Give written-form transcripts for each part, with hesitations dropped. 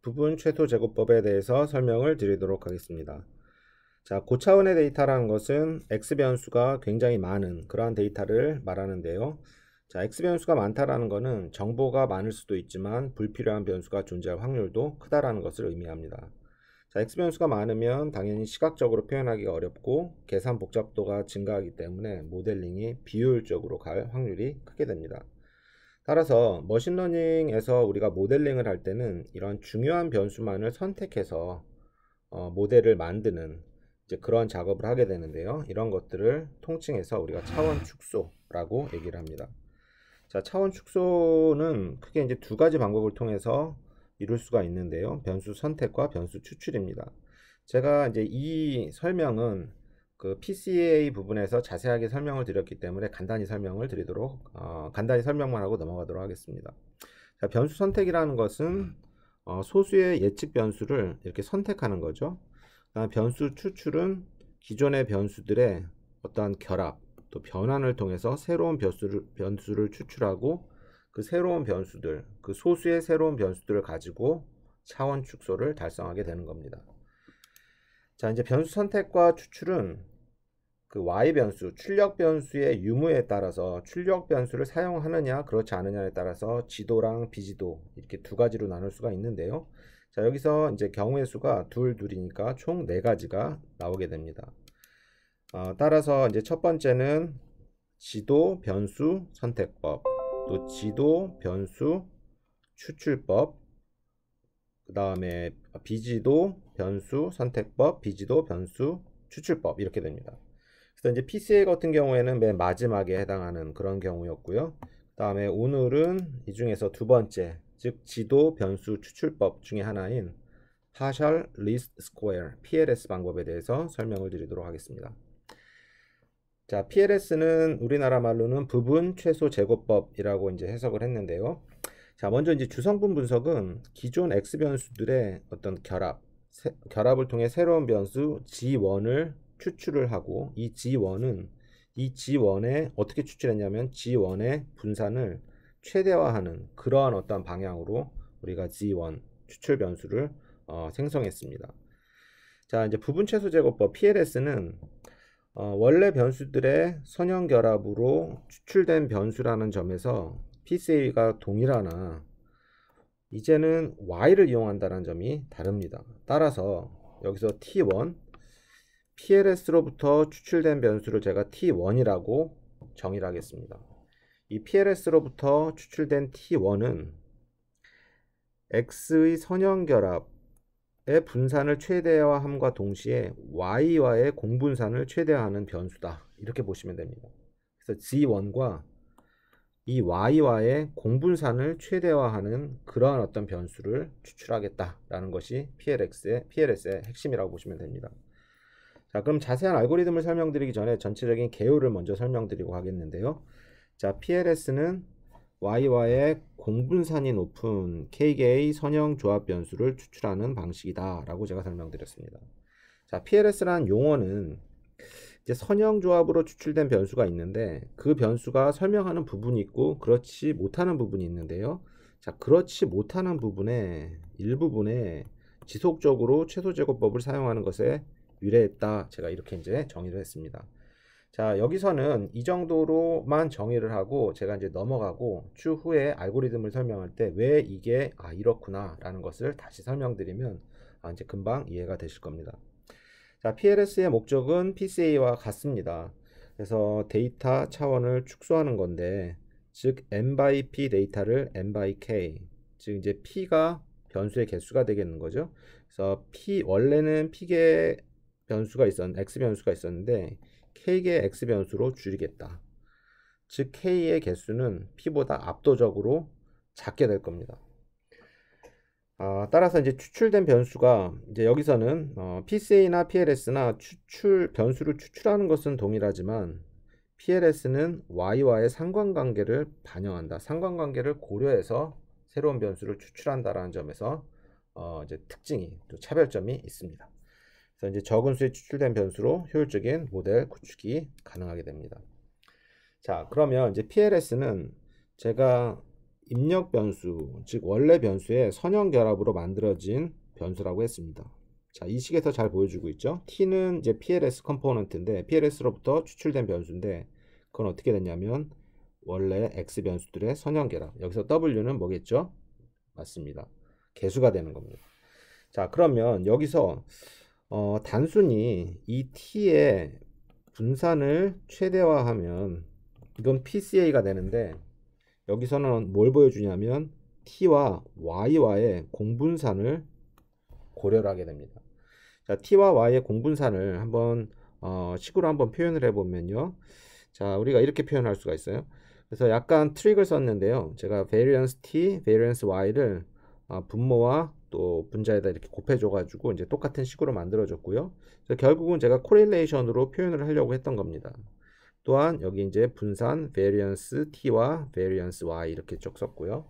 부분 최소 제곱법에 대해서 설명을 드리도록 하겠습니다. 자, 고차원의 데이터라는 것은 X변수가 굉장히 많은 그러한 데이터를 말하는데요. 자, X변수가 많다라는 것은 정보가 많을 수도 있지만 불필요한 변수가 존재할 확률도 크다라는 것을 의미합니다. 자, X변수가 많으면 당연히 시각적으로 표현하기가 어렵고 계산 복잡도가 증가하기 때문에 모델링이 비효율적으로 갈 확률이 크게 됩니다. 따라서 머신러닝에서 우리가 모델링을 할 때는 이런 중요한 변수만을 선택해서 모델을 만드는 이제 그런 작업을 하게 되는데요. 이런 것들을 통칭해서 우리가 차원 축소라고 얘기를 합니다. 자, 차원 축소는 크게 이제 두 가지 방법을 통해서 이룰 수가 있는데요. 변수 선택과 변수 추출입니다. 제가 이제 이 설명은 그 PCA 부분에서 자세하게 설명을 드렸기 때문에 간단히 간단히 설명만 하고 넘어가도록 하겠습니다. 자, 변수 선택이라는 것은 소수의 예측 변수를 이렇게 선택하는 거죠. 그다음 변수 추출은 기존의 변수들의 어떠한 결합 또 변환을 통해서 새로운 변수를 추출하고 그 새로운 변수들, 그 소수의 새로운 변수들을 가지고 차원 축소를 달성하게 되는 겁니다. 자, 이제 변수 선택과 추출은 그 y 변수, 출력 변수의 유무에 따라서 출력 변수를 사용하느냐 그렇지 않느냐에 따라서 지도랑 비지도 이렇게 두 가지로 나눌 수가 있는데요. 자, 여기서 이제 경우의 수가 둘이니까 총 4가지가 나오게 됩니다. 따라서 이제 첫 번째는 지도 변수 선택법, 또 지도 변수 추출법, 그 다음에 비지도 변수 선택법, 비지도 변수 추출법 이렇게 됩니다. 그래서 이제 PCA 같은 경우에는 맨 마지막에 해당하는 그런 경우였고요. 그 다음에 오늘은 이 중에서 두 번째, 즉 지도 변수 추출법 중에 하나인 Partial Least Square (PLS) 방법에 대해서 설명을 드리도록 하겠습니다. 자, PLS는 우리나라 말로는 부분 최소 제곱법이라고 이제 해석을 했는데요. 자, 먼저 이제 주성분 분석은 기존 X 변수들의 어떤 결합을 통해 새로운 변수 G1을 추출을 하고 이 G1에 어떻게 추출했냐면 G1의 분산을 최대화하는 그러한 어떤 방향으로 우리가 G1 추출 변수를 생성했습니다. 자, 이제 부분 최소 제곱법 PLS는 원래 변수들의 선형 결합으로 추출된 변수라는 점에서 PCA가 동일하나 이제는 Y를 이용한다는 점이 다릅니다. 따라서 여기서 T1 PLS로부터 추출된 변수를 제가 T1이라고 정의를 하겠습니다. 이 PLS로부터 추출된 T1은 X의 선형 결합의 분산을 최대화함과 동시에 Y와의 공분산을 최대화하는 변수다. 이렇게 보시면 됩니다. 그래서 G1과 이 Y와의 공분산을 최대화하는 그러한 어떤 변수를 추출하겠다라는 것이 PLS의 핵심이라고 보시면 됩니다. 자, 그럼 자세한 알고리즘을 설명드리기 전에 전체적인 개요를 먼저 설명드리고 하겠는데요. 자, PLS는 Y와의 공분산이 높은 K개의 선형 조합 변수를 추출하는 방식이다 라고 제가 설명드렸습니다. 자, PLS라는 용어는 이제 선형 조합으로 추출된 변수가 있는데 그 변수가 설명하는 부분이 있고 그렇지 못하는 부분이 있는데요. 자, 그렇지 못하는 부분의 일부분에 지속적으로 최소 제곱법을 사용하는 것에 유래했다. 제가 이렇게 이제 정의를 했습니다. 자, 여기서는 이 정도로만 정의를 하고 제가 이제 넘어가고 추후에 알고리즘을 설명할 때 왜 이게 이렇구나 라는 것을 다시 설명드리면 이제 금방 이해가 되실 겁니다. 자, PLS의 목적은 PCA와 같습니다. 그래서 데이터 차원을 축소하는 건데, 즉 n by p 데이터를 n by k, 즉 이제 p가 변수의 개수가 되겠는 거죠. 그래서 원래는 p개 x 변수가 있었는데 k개 x 변수로 줄이겠다. 즉 k의 개수는 p보다 압도적으로 작게 될 겁니다. 따라서 이제 추출된 변수가 이제 여기서는 PCA나 PLS나 변수를 추출하는 것은 동일하지만 PLS는 Y와의 상관관계를 반영한다. 상관관계를 고려해서 새로운 변수를 추출한다라는 점에서 이제 특징이 또 차별점이 있습니다. 그래서 이제 적은 수의 추출된 변수로 효율적인 모델 구축이 가능하게 됩니다. 자, 그러면 이제 PLS는 제가 입력 변수, 즉 원래 변수의 선형 결합으로 만들어진 변수라고 했습니다. 자, 이 식에서 잘 보여주고 있죠. t는 이제 PLS 컴포넌트인데 PLS로부터 추출된 변수인데 그건 어떻게 됐냐면 원래 x 변수들의 선형 결합. 여기서 w는 뭐겠죠? 맞습니다. 개수가 되는 겁니다. 자, 그러면 여기서 단순히 이 t의 분산을 최대화하면 이건 PCA가 되는데 여기서는 뭘 보여주냐면 t와 y와의 공분산을 고려를 하게 됩니다. 자, t와 y의 공분산을 한번 식으로 한번 표현을 해보면요. 자, 우리가 이렇게 표현할 수가 있어요. 그래서 약간 트릭을 썼는데요. 제가 variance t, variance y를 분모와 또 분자에다 이렇게 곱해줘가지고 이제 똑같은 식으로 만들어줬고요. 그래서 결국은 제가 correlation으로 표현을 하려고 했던 겁니다. 또한 여기 이제 분산 variance t와 variance y 이렇게 쭉 썼고요.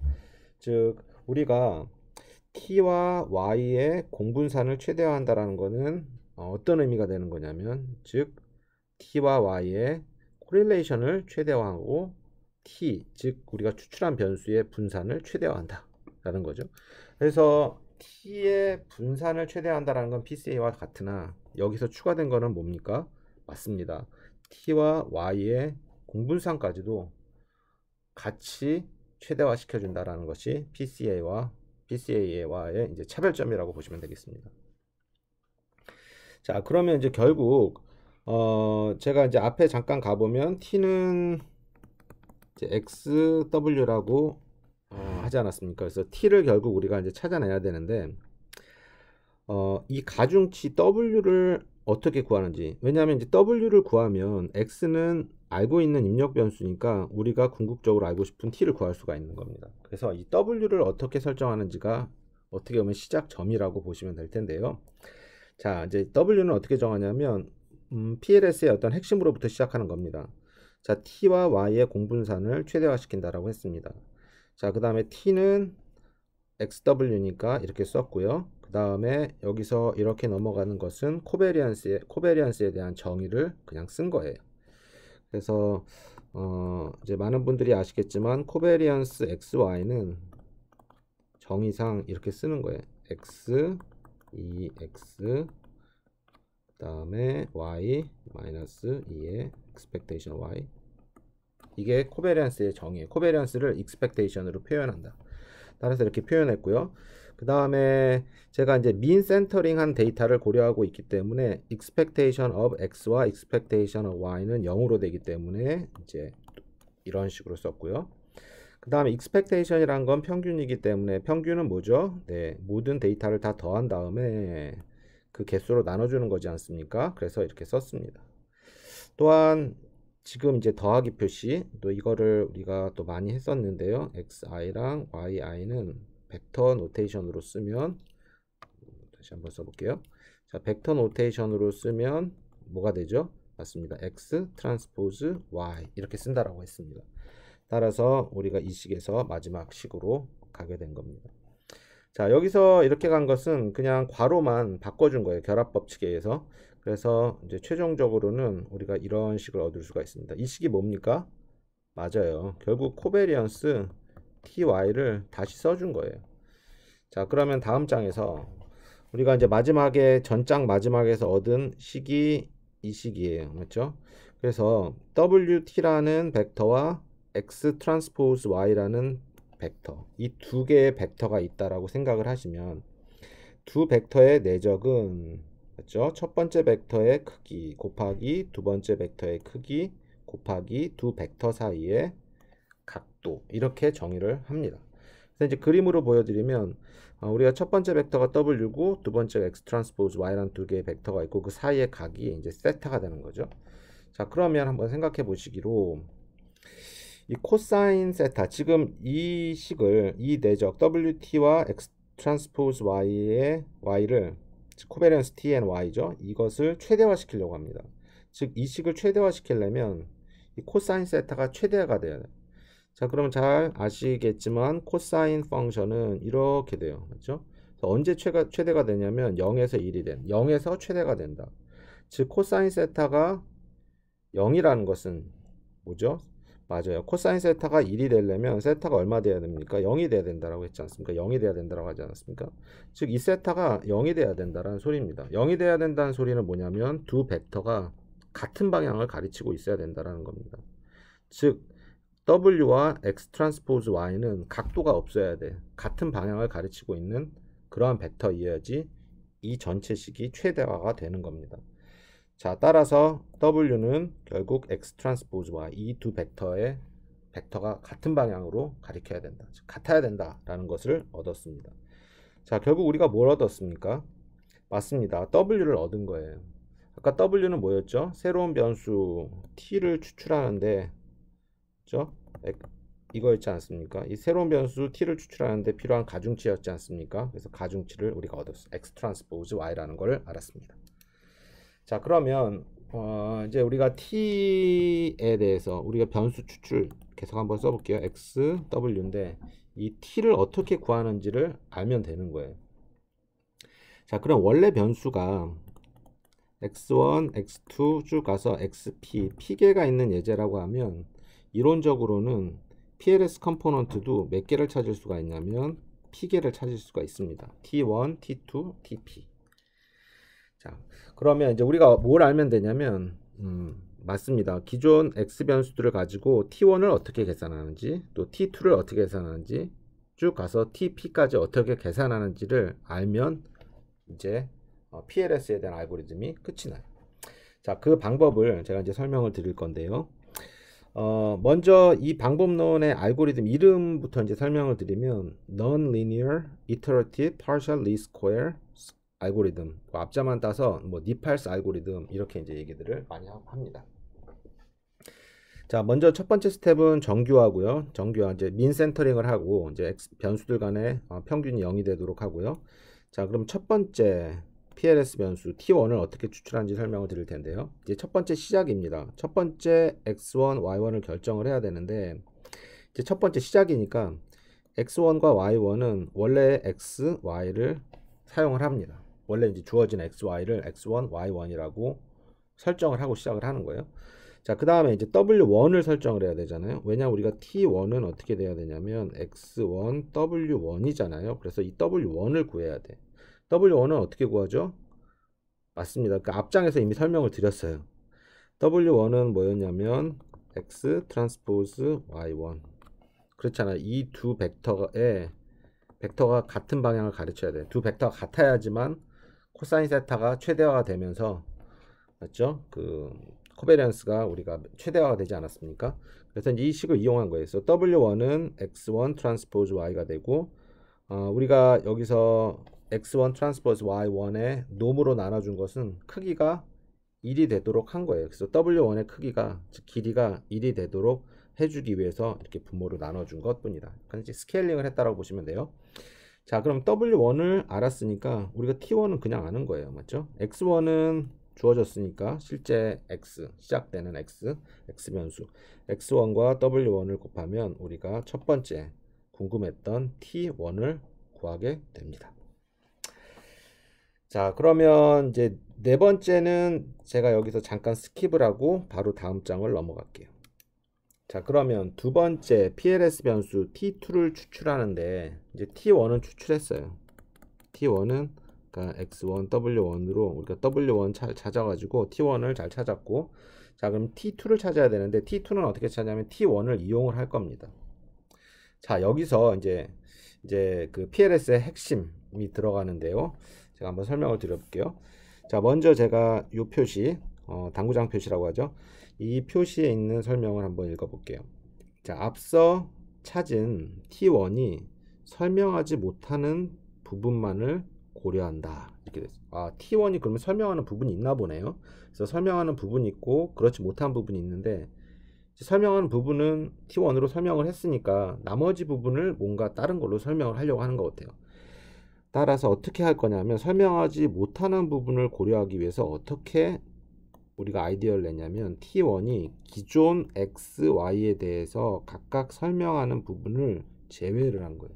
즉 우리가 t와 y의 공분산을 최대화한다라는 것은 어떤 의미가 되는 거냐면 즉 t와 y의 correlation을 최대화하고 t 즉 우리가 추출한 변수의 분산을 최대화한다 라는 거죠. 그래서 t의 분산을 최대화한다라는 건 PCA와 같으나 여기서 추가된 거는 뭡니까? 맞습니다. t와 y의 공분산까지도 같이 최대화 시켜준다라는 것이 PCA와의 이제 차별점이라고 보시면 되겠습니다. 자, 그러면 이제 결국 제가 이제 앞에 잠깐 가보면 t는 이제 XW라고 하지 않았습니까? 그래서 t를 결국 우리가 이제 찾아내야 되는데 이 가중치 W를 어떻게 구하는지. 왜냐하면 이제 W를 구하면 X는 알고 있는 입력 변수니까 우리가 궁극적으로 알고 싶은 T를 구할 수가 있는 겁니다. 그래서 이 W를 어떻게 설정하는지가 어떻게 보면 시작점이라고 보시면 될 텐데요. 자, 이제 W는 어떻게 정하냐면 PLS의 어떤 핵심으로부터 시작하는 겁니다. 자, T와 Y의 공분산을 최대화시킨다라고 했습니다. 자, 그 다음에 T는 XW니까 이렇게 썼고요. 그 다음에 여기서 이렇게 넘어가는 것은 코베리언스에 대한 정의를 그냥 쓴 거예요. 그래서 이제 많은 분들이 아시겠지만 코베리언스 XY는 정의상 이렇게 쓰는 거예요. X, 2X, 그 다음에 Y, 마이너스 2의 expectation Y. 이게 코베리언스의 정의예요. 코베리언스를 expectation으로 표현한다. 따라서 이렇게 표현했고요. 그 다음에 제가 이제 민 센터링 한 데이터를 고려하고 있기 때문에 expectation of x와 expectation of y는 0으로 되기 때문에 이제 이런 식으로 썼고요. 그 다음에 expectation이란 건 평균이기 때문에 평균은 뭐죠? 네, 모든 데이터를 다 더한 다음에 그 개수로 나눠주는 거지 않습니까? 그래서 이렇게 썼습니다. 또한 지금 이제 더하기 표시 또 이거를 우리가 또 많이 했었는데요. xi랑 yi는 벡터 노테이션으로 쓰면 다시 한번 써볼게요. 자, 벡터 노테이션으로 쓰면 뭐가 되죠? 맞습니다. x 트랜스포즈 y 이렇게 쓴다라고 했습니다. 따라서 우리가 이 식에서 마지막 식으로 가게 된 겁니다. 자, 여기서 이렇게 간 것은 그냥 괄호만 바꿔준 거예요. 결합 법칙에 의해서. 그래서 이제 최종적으로는 우리가 이런 식을 얻을 수가 있습니다. 이 식이 뭡니까? 맞아요. 결국 코베리언스 ty를 다시 써준 거예요. 자, 그러면 다음 장에서 우리가 이제 마지막에 전장 마지막에서 얻은 식이 이 식이에요. 맞죠? 그래서 wt라는 벡터와 x 트랜스포즈 y라는 벡터, 이 두 개의 벡터가 있다라고 생각을 하시면 두 벡터의 내적은 맞죠? 첫 번째 벡터의 크기 곱하기 두 번째 벡터의 크기 곱하기 두 벡터 사이의 각도 이렇게 정의를 합니다. 그래서 이제 그림으로 보여드리면 우리가 첫 번째 벡터가 w고 두 번째가 x 트랜스포즈 y라는 두 개의 벡터가 있고 그 사이의 각이 이제 세타가 되는 거죠. 자, 그러면 한번 생각해 보시기로 이 코사인 세타 지금 이 식을 이 내적 wt와 x 트랜스포즈 y의 y를 코베리언스 t and y죠. 이것을 최대화시키려고 합니다. 즉 이 식을 최대화시키려면 이 코사인 세타가 최대화가 돼야 돼요. 자, 그러면 잘 아시겠지만 코사인 펑션은 이렇게 돼요. 그렇죠? 언제 최대가 되냐면 0에서 1이 된 0에서 최대가 된다. 즉 코사인 세타가 0이라는 것은 뭐죠? 맞아요. 코사인 세타가 1이 되려면 세타가 얼마 돼야 됩니까? 0이 돼야 된다라고 했지 않습니까? 0이 돼야 된다라고 하지 않았습니까? 즉 이 세타가 0이 돼야 된다라는 소리입니다. 0이 돼야 된다는 소리는 뭐냐면 두 벡터가 같은 방향을 가리치고 있어야 된다라는 겁니다. 즉 W와 X 트랜스포즈 Y는 각도가 없어야 돼. 같은 방향을 가리치고 있는 그러한 벡터이어야지 이 전체식이 최대화가 되는 겁니다. 자, 따라서 W는 결국 X 트랜스포즈 Y 이 두 벡터의 벡터가 같은 방향으로 가리켜야 된다. 즉, 같아야 된다라는 것을 얻었습니다. 자, 결국 우리가 뭘 얻었습니까? 맞습니다. W를 얻은 거예요. 아까 W는 뭐였죠? 새로운 변수 T를 추출하는데, 그죠? 이거였지 않습니까? 이 새로운 변수 T를 추출하는데 필요한 가중치였지 않습니까? 그래서 가중치를 우리가 얻었어. X 트랜스포즈 Y라는 걸 알았습니다. 자, 그러면 이제 우리가 t에 대해서 우리가 변수 추출 계속 한번 써볼게요. x, w인데 이 t를 어떻게 구하는지를 알면 되는 거예요. 자, 그럼 원래 변수가 x1, x2 쭉 가서 xp, p개가 있는 예제라고 하면 이론적으로는 PLS 컴포넌트도 몇 개를 찾을 수가 있냐면 p개를 찾을 수가 있습니다. t1, t2, tp. 자, 그러면 이제 우리가 뭘 알면 되냐면, 맞습니다. 기존 x 변수들을 가지고 t1을 어떻게 계산하는지, 또 t2를 어떻게 계산하는지, 쭉 가서 tp까지 어떻게 계산하는지를 알면 이제 PLS에 대한 알고리즘이 끝이 나요. 자, 그 방법을 제가 이제 설명을 드릴 건데요. 먼저 이 방법론의 알고리즘 이름부터 이제 설명을 드리면 Non-Linear Iterative Partial Least Square 알고리즘, 앞자만 따서 뭐 니팔스 알고리즘 이렇게 이제 얘기들을 많이 합니다. 자, 먼저 첫 번째 스텝은 정규화고요. 정규화 이제 민 센터링을 하고 이제 변수들 간의 평균이 0이 되도록 하고요. 자, 그럼 첫 번째 PLS 변수 T1을 어떻게 추출하는지 설명을 드릴 텐데요. 이제 첫 번째 시작입니다. 첫 번째 X1, Y1을 결정을 해야 되는데 이제 첫 번째 시작이니까 X1과 Y1은 원래 X, Y를 사용을 합니다. 원래 이제 주어진 X, Y를 X1, Y1이라고 설정을 하고 시작을 하는 거예요. 자, 그 다음에 이제 W1을 설정을 해야 되잖아요. 왜냐면 우리가 T1은 어떻게 돼야 되냐면 X1, W1이잖아요. 그래서 이 W1을 구해야 돼. W1은 어떻게 구하죠? 맞습니다. 그 앞장에서 이미 설명을 드렸어요. W1은 뭐였냐면 X 트랜스포즈 Y1. 그렇잖아요. 이 두 벡터가 같은 방향을 가르쳐야 돼. 두 벡터가 같아야지만 코사인 세타가 최대화가 되면서, 맞죠? 그 코베리언스가 우리가 최대화가 되지 않았습니까? 그래서 이 식을 이용한 거예요. 그래서 W1은 X1 트랜스포즈 Y가 되고, 우리가 여기서 X1 트랜스포즈 Y1의 놈으로 나눠준 것은 크기가 1이 되도록 한 거예요. 그래서 W1의 크기가, 즉 길이가 1이 되도록 해주기 위해서 이렇게 분모로 나눠준 것뿐이다. 그러니까 이제 스케일링을 했다라고 보시면 돼요. 자, 그럼 W1을 알았으니까 우리가 T1은 그냥 아는 거예요. 맞죠? X1은 주어졌으니까 실제 X, 시작되는 X 변수 X1과 W1을 곱하면 우리가 첫 번째 궁금했던 T1을 구하게 됩니다. 자, 그러면 이제 네 번째는 제가 여기서 잠깐 스킵을 하고 바로 다음 장을 넘어갈게요. 자, 그러면 두 번째 PLS 변수 T2를 추출하는데 이제 T1은 추출했어요. T1은 그러니까 X1, W1으로 우리가 W1 찾아가지고 T1을 잘 찾았고, 자, 그럼 T2를 찾아야 되는데 T2는 어떻게 찾냐면 T1을 이용을 할 겁니다. 자, 여기서 이제 그 PLS의 핵심이 들어가는데요. 제가 한번 설명을 드려볼게요. 자, 먼저 제가 이 표시, 당구장 표시라고 하죠. 이 표시에 있는 설명을 한번 읽어볼게요. 자, 앞서 찾은 T1이 설명하지 못하는 부분만을 고려한다. 이렇게 됐어요. T1이 그러면 설명하는 부분이 있나 보네요. 그래서 설명하는 부분이 있고 그렇지 못한 부분이 있는데, 설명하는 부분은 T1으로 설명을 했으니까 나머지 부분을 뭔가 다른 걸로 설명을 하려고 하는 것 같아요. 따라서 어떻게 할 거냐면 설명하지 못하는 부분을 고려하기 위해서 어떻게 우리가 아이디어를 냈냐면 T1이 기존 X, Y에 대해서 각각 설명하는 부분을 제외를 한 거예요.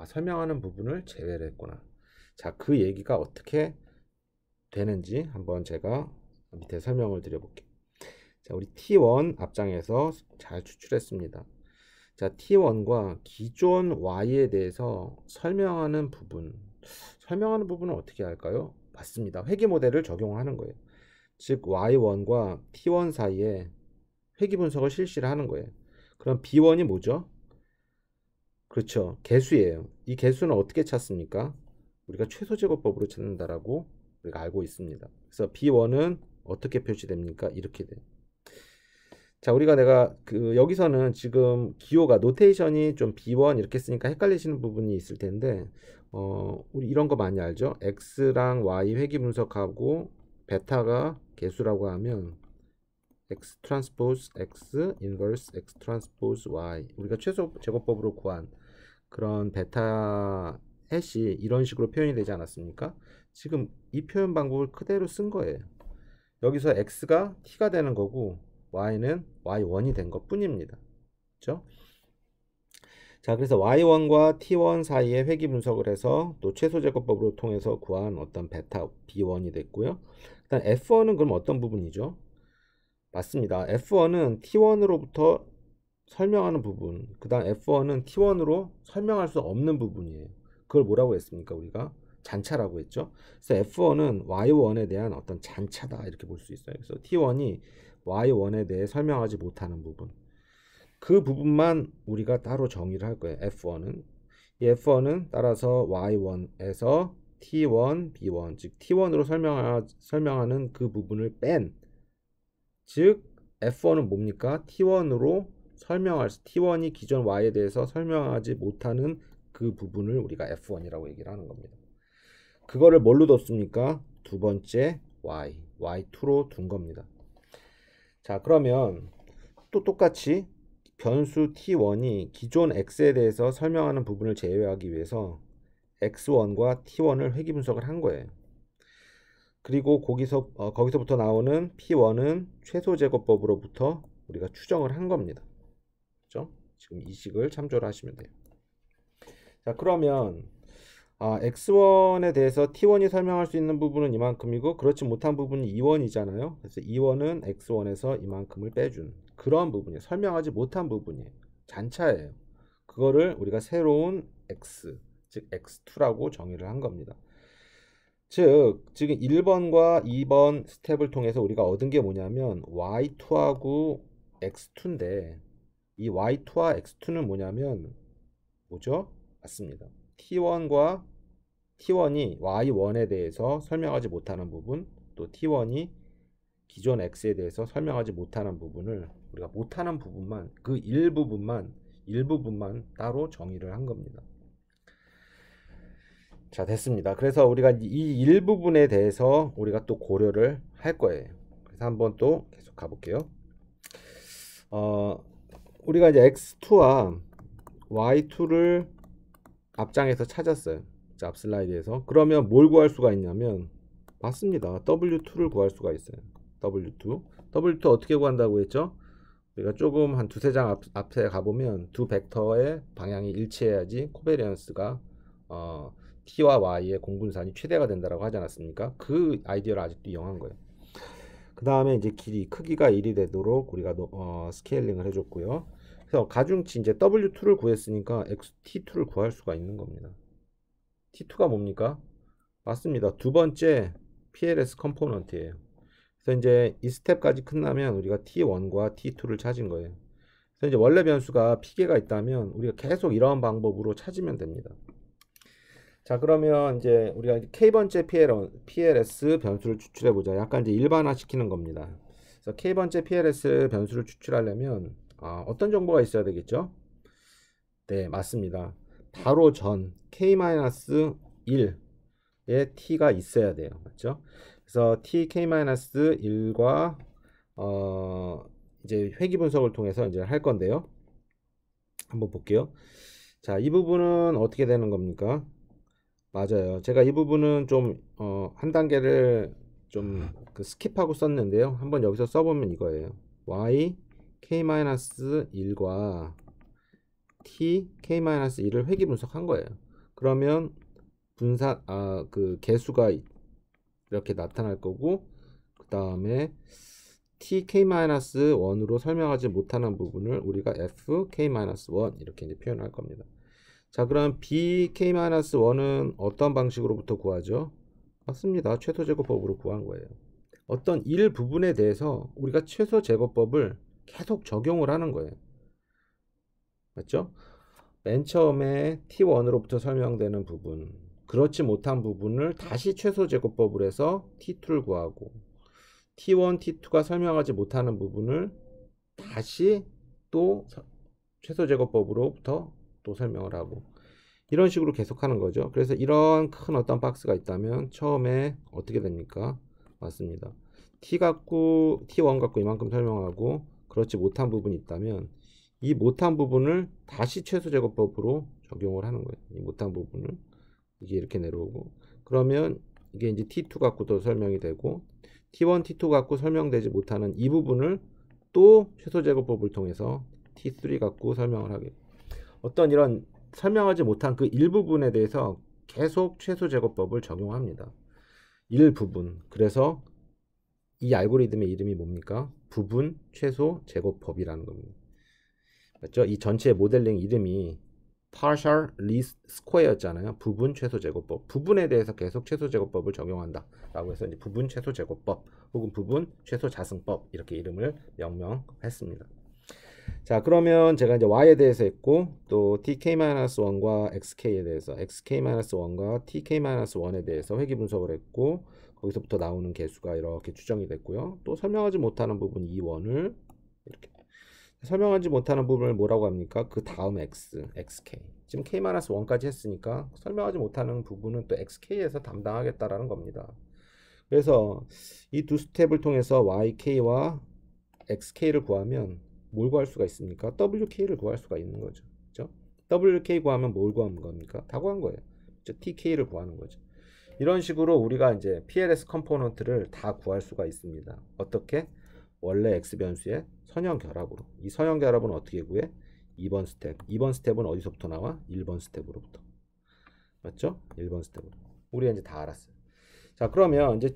설명하는 부분을 제외를 했구나. 자, 그 얘기가 어떻게 되는지 한번 제가 밑에 설명을 드려볼게요. 자, 우리 T1 앞장에서 잘 추출했습니다. 자, T1과 기존 Y에 대해서 설명하는 부분은 어떻게 할까요? 맞습니다. 회귀 모델을 적용하는 거예요. 즉 Y1과 T1 사이에 회귀 분석을 실시를 하는 거예요. 그럼 B1이 뭐죠? 그렇죠. 개수예요. 이 개수는 어떻게 찾습니까? 우리가 최소 제곱법으로 찾는다라고 우리가 알고 있습니다. 그래서 B1은 어떻게 표시됩니까? 이렇게 돼요. 자, 내가 여기서는 지금 기호가 노테이션이 좀 B1 이렇게 쓰니까 헷갈리시는 부분이 있을 텐데, 우리 이런 거 많이 알죠? X랑 Y 회귀 분석하고 베타가 개수라고 하면 X 트랜스포즈 X 인버스 X 트랜스포즈 Y, 우리가 최소 제곱법으로 구한 그런 베타 해시 이런 식으로 표현이 되지 않았습니까? 지금 이 표현 방법을 그대로 쓴 거예요. 여기서 X가 T가 되는 거고 Y는 Y1이 된 것 뿐입니다. 그렇죠? 자, 그래서 Y1과 T1 사이에 회귀 분석을 해서 또 최소 제곱법으로 통해서 구한 어떤 베타 B1이 됐고요. 일단 F1은 그럼 어떤 부분이죠? 맞습니다. F1은 T1으로부터 설명하는 부분, 그 다음 F1은 T1으로 설명할 수 없는 부분이에요. 그걸 뭐라고 했습니까? 우리가 잔차라고 했죠. 그래서 F1은 Y1에 대한 어떤 잔차다 이렇게 볼 수 있어요. 그래서 T1이 Y1에 대해 설명하지 못하는 부분, 그 부분만 우리가 따로 정의를 할 거예요. F1은 이 F1은 따라서 Y1에서 T1, B1, 즉 T1으로 설명하는 그 부분을 뺀, 즉 F1은 뭡니까? T1이 기존 Y에 대해서 설명하지 못하는 그 부분을 우리가 F1이라고 얘기를 하는 겁니다. 그거를 뭘로 뒀습니까? 두 번째 Y2로 둔 겁니다. 자, 그러면 또 똑같이 변수 T1이 기존 X에 대해서 설명하는 부분을 제외하기 위해서 X1과 T1을 회귀 분석을 한 거예요. 그리고 거기서부터 나오는 P1은 최소 제곱법으로부터 우리가 추정을 한 겁니다. 그렇죠? 지금 이 식을 참조를 하시면 돼요. 자, 그러면 X1에 대해서 T1이 설명할 수 있는 부분은 이만큼이고 그렇지 못한 부분이 2원이잖아요. 그래서 2원은 X1에서 이만큼을 빼준 그런 부분이에요. 설명하지 못한 부분이에요. 잔차예요. 그거를 우리가 새로운 X, 즉 X2라고 정의를 한 겁니다. 즉, 지금 1번과 2번 스텝을 통해서 우리가 얻은 게 뭐냐면 Y2하고 X2인데 이 Y2와 X2는 뭐죠? 맞습니다. T1이 Y1에 대해서 설명하지 못하는 부분, 또 T1이 기존 X에 대해서 설명하지 못하는 부분을 우리가 못하는 부분만, 그 일부분만 따로 정의를 한 겁니다. 자, 됐습니다. 그래서 우리가 이 일부분에 대해서 우리가 또 고려를 할 거예요. 그래서 한번 또 계속 가볼게요. 우리가 이제 X2와 Y2를 앞장에서 찾았어요. 자, 앞 슬라이드에서. 그러면 뭘 구할 수가 있냐면, 맞습니다. W2를 구할 수가 있어요. W2 어떻게 구한다고 했죠? 우리가 조금 한 두세 장 앞에 가보면 두 벡터의 방향이 일치해야지 코베리언스가 T와 Y의 공분산이 최대가 된다라고 하지 않았습니까? 그 아이디어를 아직도 이용한 거예요. 그 다음에 이제 크기가 1이 되도록 우리가 스케일링을 해줬고요. 그래서 가중치 이제 W2를 구했으니까 T2를 구할 수가 있는 겁니다. T2가 뭡니까? 맞습니다. 두 번째 PLS 컴포넌트예요. 그래서 이제 이 스텝까지 끝나면 우리가 T1과 T2를 찾은 거예요. 그래서 이제 원래 변수가 P개가 있다면 우리가 계속 이러한 방법으로 찾으면 됩니다. 자, 그러면 이제 우리가 K번째 PLS 변수를 추출해 보자. 약간 이제 일반화 시키는 겁니다. 그래서 K번째 PLS 변수를 추출하려면 어떤 정보가 있어야 되겠죠? 네, 맞습니다. 바로 전 K-1의 T가 있어야 돼요. 맞죠? 그래서 TK-1과 이제 회귀 분석을 통해서 이제 할 건데요. 한번 볼게요. 자, 이 부분은 어떻게 되는 겁니까? 맞아요. 제가 이 부분은 좀 한 단계를 좀 스킵하고 썼는데요. 한번 여기서 써보면 이거예요. Y K-1과 T K-1을 회귀 분석한 거예요. 그러면 그 개수가 이렇게 나타날 거고, 그 다음에 tk-1으로 설명하지 못하는 부분을 우리가 fk-1 이렇게 이제 표현할 겁니다. 자, 그럼 bk-1은 어떤 방식으로부터 구하죠? 맞습니다. 최소제곱법으로 구한 거예요. 어떤 일부분에 대해서 우리가 최소제곱법을 계속 적용을 하는 거예요. 맞죠? 맨 처음에 t1으로부터 설명되는 부분, 그렇지 못한 부분을 다시 최소제곱법을 해서 t2를 구하고, t1, t2가 설명하지 못하는 부분을 다시 또 최소제곱법으로부터 또 설명을 하고, 이런 식으로 계속하는 거죠. 그래서 이런 큰 어떤 박스가 있다면 처음에 어떻게 됩니까? 맞습니다. t1 갖고 이만큼 설명하고 그렇지 못한 부분이 있다면 이 못한 부분을 다시 최소제곱법으로 적용을 하는 거예요. 이 못한 부분을 이게 이렇게 내려오고, 그러면 이게 이제 t2 갖고도 설명이 되고, t1, t2 갖고 설명되지 못하는 이 부분을 또 최소제곱법을 통해서 t3 갖고 설명을 하게. 어떤 이런 설명하지 못한 그 일부분에 대해서 계속 최소제곱법을 적용합니다. 일부분. 그래서 이 알고리즘의 이름이 뭡니까? 부분 최소 제곱법이라는 겁니다. 맞죠? 이 전체 모델링 이름이 partial least square였잖아요. 부분 최소 제곱법. 부분에 대해서 계속 최소 제곱법을 적용한다 라고 해서 이제 부분 최소 제곱법 혹은 부분 최소 자승법 이렇게 이름을 명명했습니다. 자, 그러면 제가 이제 y에 대해서 했고, 또 tk-1과 xk에 대해서, xk-1과 tk-1에 대해서 회귀 분석을 했고, 거기서부터 나오는 개수가 이렇게 추정이 됐고요. 또 설명하지 못하는 부분 2원을 이렇게 설명하지 못하는 부분을 뭐라고 합니까? 그 다음 xk. 지금 k-1까지 했으니까 설명하지 못하는 부분은 또 xk에서 담당하겠다라는 겁니다. 그래서 이 두 스텝을 통해서 yk와 xk를 구하면 뭘 구할 수가 있습니까? wk를 구할 수가 있는 거죠. 그렇죠? wk 구하면 뭘 구하는 겁니까? 다 구한 거예요. 그렇죠? tk를 구하는 거죠. 이런 식으로 우리가 이제 PLS 컴포넌트를 다 구할 수가 있습니다. 어떻게? 원래 x 변수의 선형 결합으로. 이 선형 결합은 어떻게 구해? 2번 스텝. 2번 스텝은 어디서부터 나와? 1번 스텝으로부터. 맞죠? 1번 스텝으로. 우리가 이제 다 알았어요. 자, 그러면 이제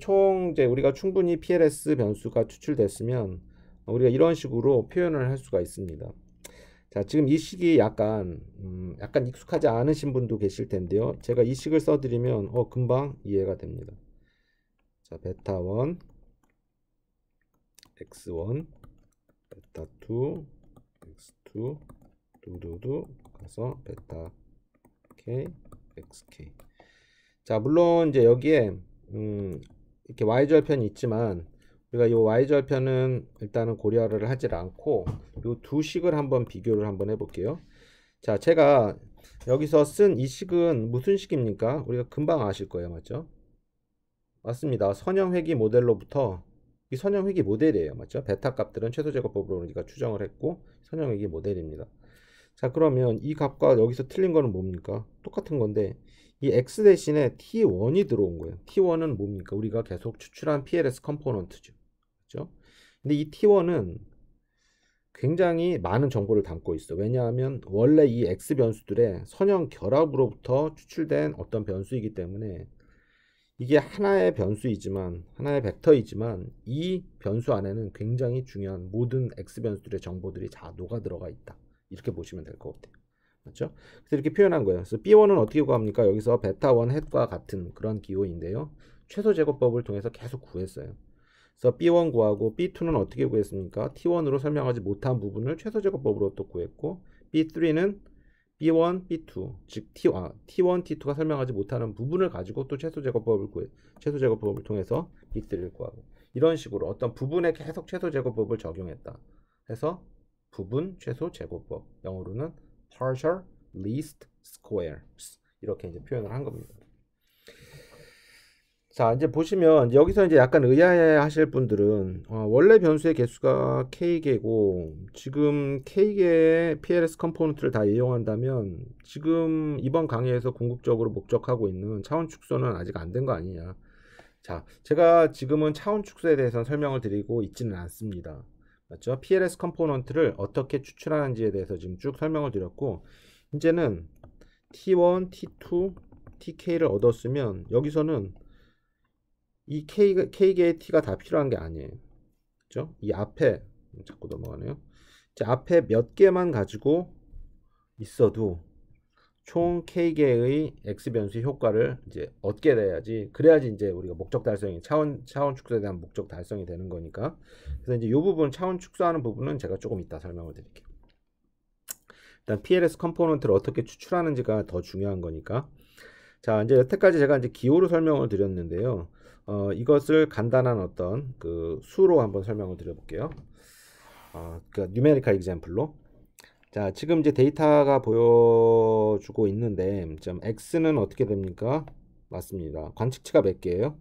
이제 우리가 충분히 PLS 변수가 추출됐으면 우리가 이런 식으로 표현을 할 수가 있습니다. 자, 지금 이 식이 약간 익숙하지 않으신 분도 계실 텐데요. 제가 이 식을 써드리면 금방 이해가 됩니다. 자, 베타1, x1, 베타2, x2, 두두두 가서 베타 k, xk. 자, 물론 이제 여기에 이렇게 y절편이 있지만 우리가 이 y절편은 일단은 고려를 하질 않고 이 두 식을 한번 비교를 한번 해볼게요. 자, 제가 여기서 쓴 이 식은 무슨 식입니까? 우리가 금방 아실 거예요. 맞죠? 맞습니다. 선형회귀 모델로부터 이 선형회귀 모델이에요. 맞죠? 베타 값들은 최소제곱법으로 우리가 추정을 했고 선형회귀 모델입니다. 자, 그러면 이 값과 여기서 틀린 거는 뭡니까? 똑같은 건데 이 x 대신에 t1이 들어온 거예요. t1은 뭡니까? 우리가 계속 추출한 PLS 컴포넌트죠. 그렇죠? 근데 이 t1은 굉장히 많은 정보를 담고 있어. 왜냐하면 원래 이 x 변수들의 선형 결합으로부터 추출된 어떤 변수이기 때문에 이게 하나의 변수이지만 하나의 벡터이지만 이 변수 안에는 굉장히 중요한 모든 x 변수들의 정보들이 다 녹아 들어가 있다. 이렇게 보시면 될 것 같아요. 맞죠? 그래서 이렇게 표현한 거예요. 그래서 B1은 어떻게 구합니까? 여기서 베타1 햇과 같은 그런 기호인데요. 최소 제곱법을 통해서 계속 구했어요. 그래서 B1 구하고 B2는 어떻게 구했습니까? T1으로 설명하지 못한 부분을 최소 제곱법으로 또 구했고 B3는 B1, B2, 즉 T1, T2가 설명하지 못하는 부분을 가지고 또 최소 제곱법을 통해서 B3를 구하고 이런 식으로 어떤 부분에 계속 최소 제곱법을 적용했다. 해서 부분 최소 제곱법, 영어로는 partial least squares 이렇게 이제 표현을 한 겁니다. 자, 이제 보시면 여기서 이제 약간 의아해하실 분들은 원래 변수의 개수가 k개고 지금 k개의 PLS 컴포넌트를 다 이용한다면 지금 이번 강의에서 궁극적으로 목적하고 있는 차원 축소는 아직 안 된 거 아니냐. 자, 제가 지금은 차원 축소에 대해서 설명을 드리고 있지는 않습니다. 맞죠? PLS 컴포넌트를 어떻게 추출하는지에 대해서 지금 쭉 설명을 드렸고 이제는 T1, T2, TK를 얻었으면 여기서는 이 K개의 T가 다 필요한 게 아니에요. 그렇죠? 이 앞에 자꾸 넘어가네요. 이제 앞에 몇 개만 가지고 있어도 총 K개의 X 변수 효과를 이제 얻게 돼야지, 그래야지 이제 우리가 목적 달성이, 차원 축소에 대한 목적 달성이 되는 거니까. 그래서 이제 이 부분, 차원 축소하는 부분은 제가 조금 이따 설명을 드릴게요. 일단 PLS 컴포넌트를 어떻게 추출하는지가 더 중요한 거니까. 자, 이제 여태까지 제가 이제 기호로 설명을 드렸는데요. 이것을 간단한 어떤 그 수로 한번 설명을 드려볼게요. 그 뉴메리컬 example로. 자, 지금 이제 데이터가 보여주고 있는데, 점 x는 어떻게 됩니까? 맞습니다. 관측치가 몇 개예요?